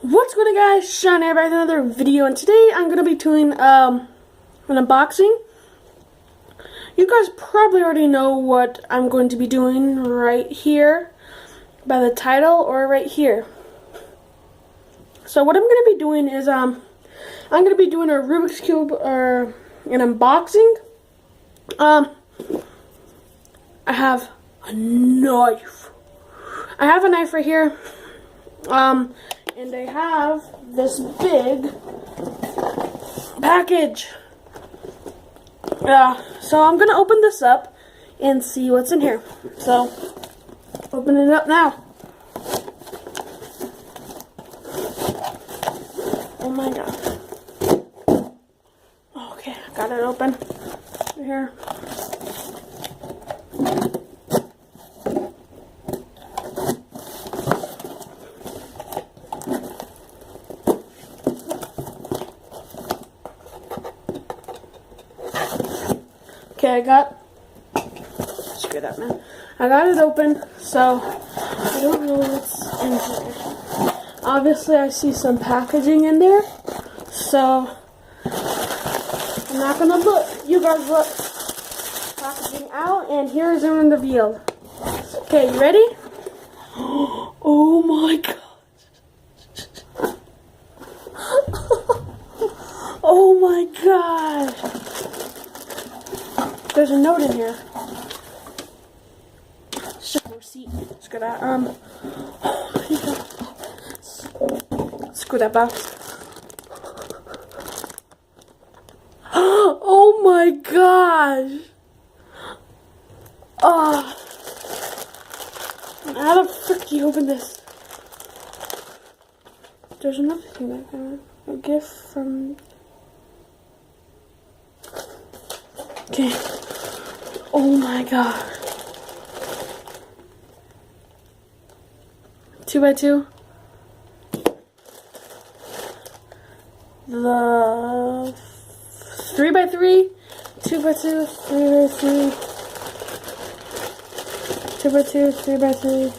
What's good, guys? Sean here back with another video, and today I'm gonna be doing an unboxing. You guys probably already know what I'm going to be doing right here by the title, or right here. So what I'm gonna be doing is I'm gonna be doing a Rubik's Cube or an unboxing. I have a knife. I have a knife right here. And I have this big package. So I'm gonna open this up and see what's in here. So, open it up now. Oh my god. Okay, I got it open. Right here. Okay, screw that, man. I got it open, so I don't know what's in here. Obviously, I see some packaging in there, so I'm not gonna look. You guys look. Packaging out, and here's the reveal. Okay, you ready? Oh my god. Oh my god. There's a note in here. It's just a receipt. Screw that. Screw that box. Oh my gosh. How the frick do you open this? There's another thing back there. A gift from. Okay. Oh my god. 2x2. The 3x3. 2x2. 3x3. 2x2. 3x3.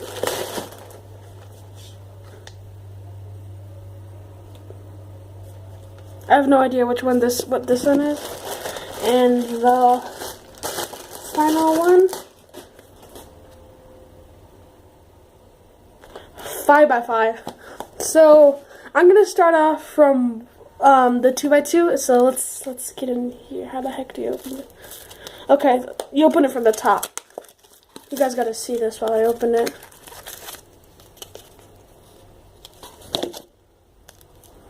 I have no idea what this one is. And the final one, 5x5. So I'm gonna start off from the 2x2. So let's get in here. How the heck do you open it? Okay, you open it from the top. You guys gotta see this while I open it.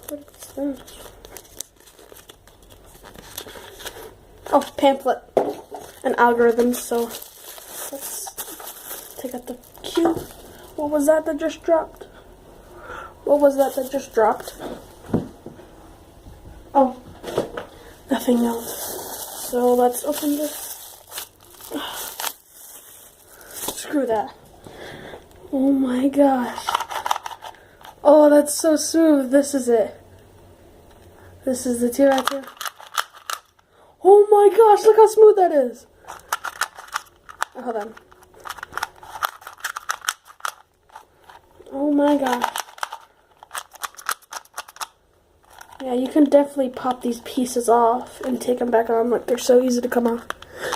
What's this? Oh, pamphlet and algorithms. So let's take out the cube. What was that just dropped? What was that just dropped? Oh, nothing else. So let's open this. Screw that. Oh my gosh. Oh, that's so smooth. This is it. This is the 2x2. Oh my gosh, look how smooth that is. Oh, hold on. Oh my gosh. Yeah, you can definitely pop these pieces off and take them back on. Like, they're so easy to come off.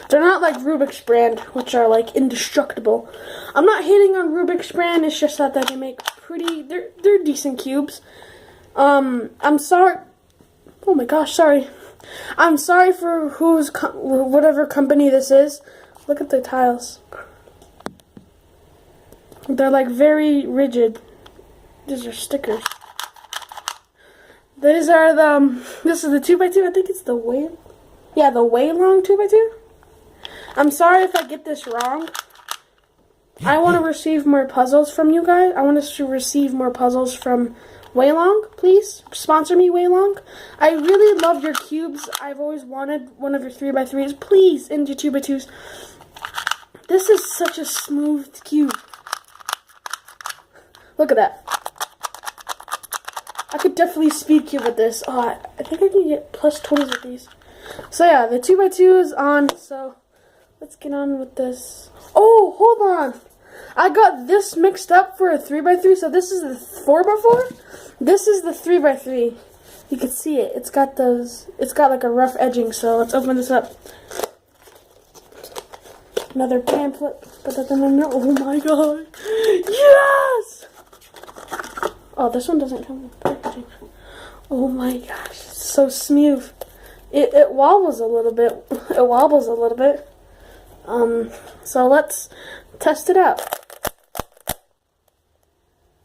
They're not like Rubik's brand, which are like indestructible. I'm not hating on Rubik's brand, it's just that they make they're decent cubes. I'm sorry. Oh my gosh, sorry. I'm sorry for whatever company this is. Look at the tiles. They're like very rigid. These are stickers. This is the 2x2. I think it's the the way long 2x2. I'm sorry if I get this wrong. I want to receive more puzzles from you guys. I want us to receive more puzzles from Waylong, please sponsor me, Waylong. I really love your cubes. I've always wanted one of your 3x3s. Please, into 2x2s. This is such a smooth cube. Look at that. I could definitely speed cube with this. Oh, I think I can get plus 20s with these. So yeah, the 2x2 is on. So let's get on with this. Oh, hold on. I got this mixed up for a 3x3, so this is the 4x4. This is the 3x3. You can see it. It's got like a rough edging, so let's open this up. Another pamphlet. Put that in there. Oh my god. Yes! Oh, this one doesn't come with packaging. Oh my gosh. It's so smooth. It wobbles a little bit. It wobbles a little bit. So let's test it out.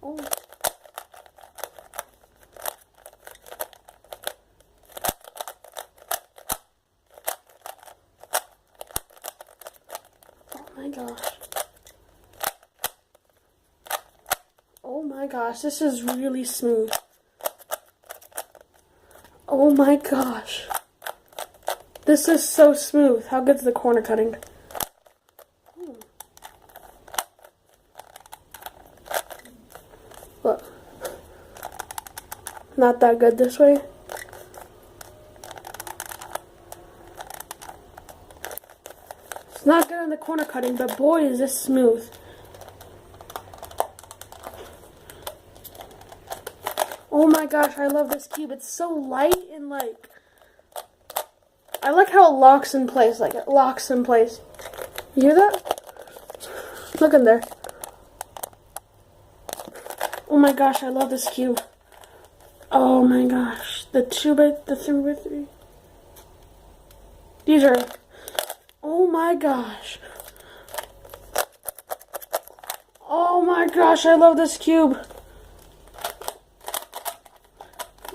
Oh. Oh my gosh. Oh my gosh, this is really smooth. Oh my gosh. This is so smooth. How good's the corner cutting? Look. Not that good this way. It's not good on the corner cutting, but boy is this smooth. Oh my gosh, I love this cube. It's so light and like, I like how it locks in place, like it locks in place. You hear that? Look in there. Oh my gosh, I love this cube. Oh my gosh, the 3x3. These are, oh my gosh. Oh my gosh, I love this cube.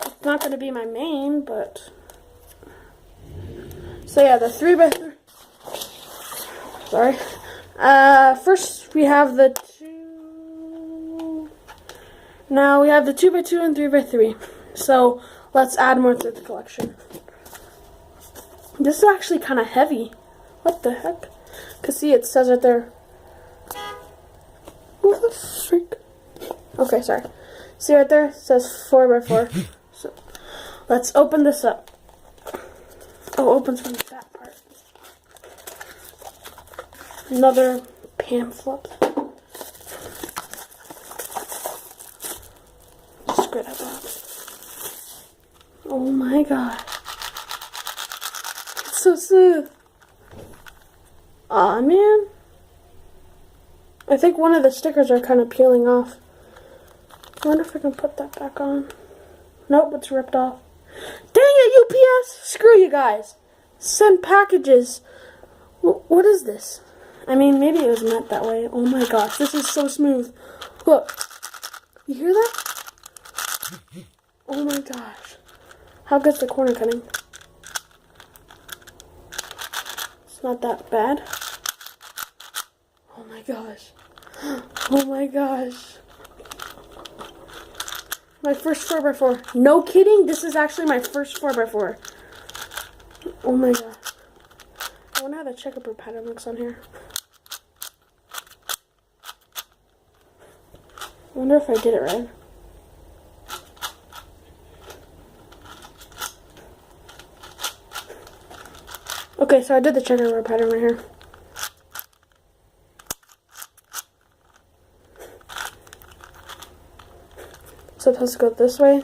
It's not going to be my main, but... So yeah, the 3x3. Sorry. First we have the 2. Now we have the 2x2 and 3x3. So let's add more to the collection. This is actually kind of heavy. What the heck? Cause see, it says right there. What the freak? Okay, sorry. See right there? It says 4x4. So let's open this up. Oh, opens from that part. Another pamphlet. Screw that box. Oh my god. It's so smooth. Aw, man. I think one of the stickers are kind of peeling off. I wonder if I can put that back on. Nope, it's ripped off. Dang it, UPS! Screw you guys. Send packages. What is this? I mean, maybe it was meant that way. Oh my gosh, this is so smooth. Look. You hear that? Oh my gosh. How good's the corner cutting? It's not that bad. Oh my gosh. Oh my gosh. My first 4x4. No kidding, this is actually my first 4x4. Oh my god. I wonder how the checkerboard pattern looks on here. I wonder if I did it right. Okay, so I did the checkerboard pattern right here. So it has to go this way.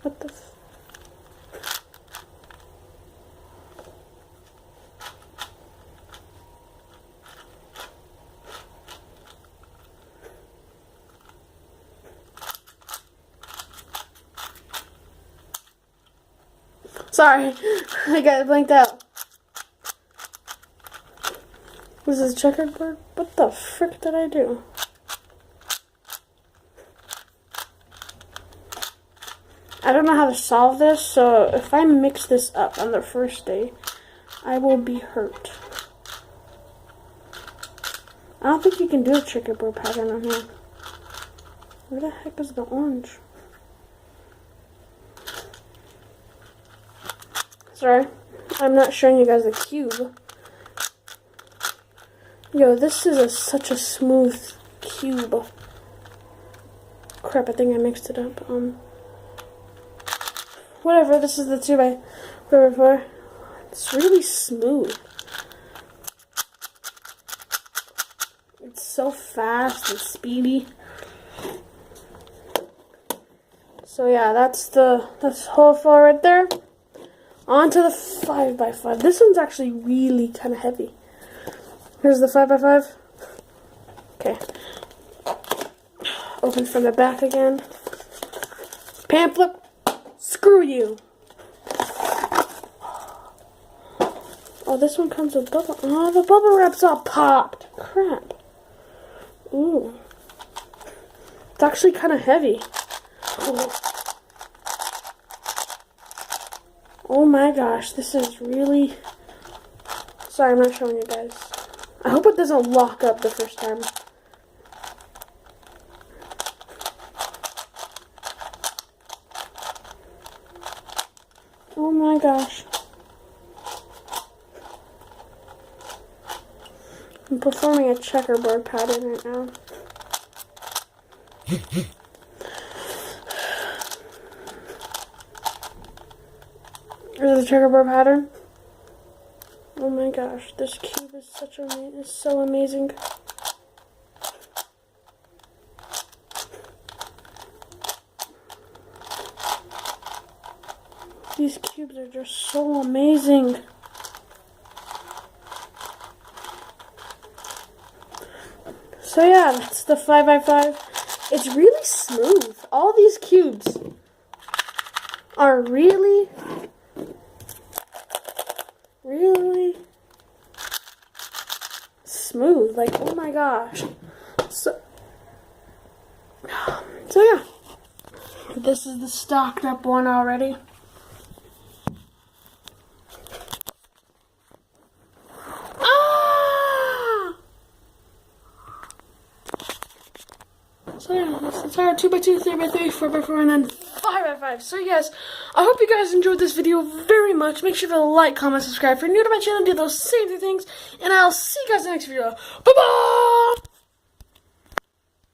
What the f... Sorry, I got blanked out. Was this checkerboard? What the frick did I do? I don't know how to solve this, so if I mix this up on the first day, I will be hurt. I don't think you can do a checkerboard pattern on here. Where the heck is the orange? Sorry, I'm not showing you guys the cube. Yo, this is such a smooth cube. Crap, I think I mixed it up. Whatever, this is the 2x4. It's really smooth. so fast and speedy. So yeah, that's hole 4 right there. On to the 5x5. This one's actually really kind of heavy. Here's the 5x5. Okay. Open from the back again. Pamphlet. Screw you. Oh, this one comes with bubble. Oh, the bubble wrap's all popped. Crap. Ooh. It's actually kind of heavy. Ooh. Oh my gosh, this is really... Sorry, I'm not showing you guys. I hope it doesn't lock up the first time. Oh my gosh. I'm performing a checkerboard pattern right now. There's the checkerboard pattern. Oh my gosh, this cube is so amazing. These cubes are just so amazing. So yeah, that's the 5x5. It's really smooth. All these cubes are really smooth. Like, oh my gosh. So yeah. This is the stocked up one already. So yeah, that's the entire 2x2, 3x3, 4x4, and then 5x5. So yes, I hope you guys enjoyed this video very much. Make sure to like, comment, subscribe if you're new to my channel, do those same 2 things, and I'll see you guys in the next video. Bye-bye!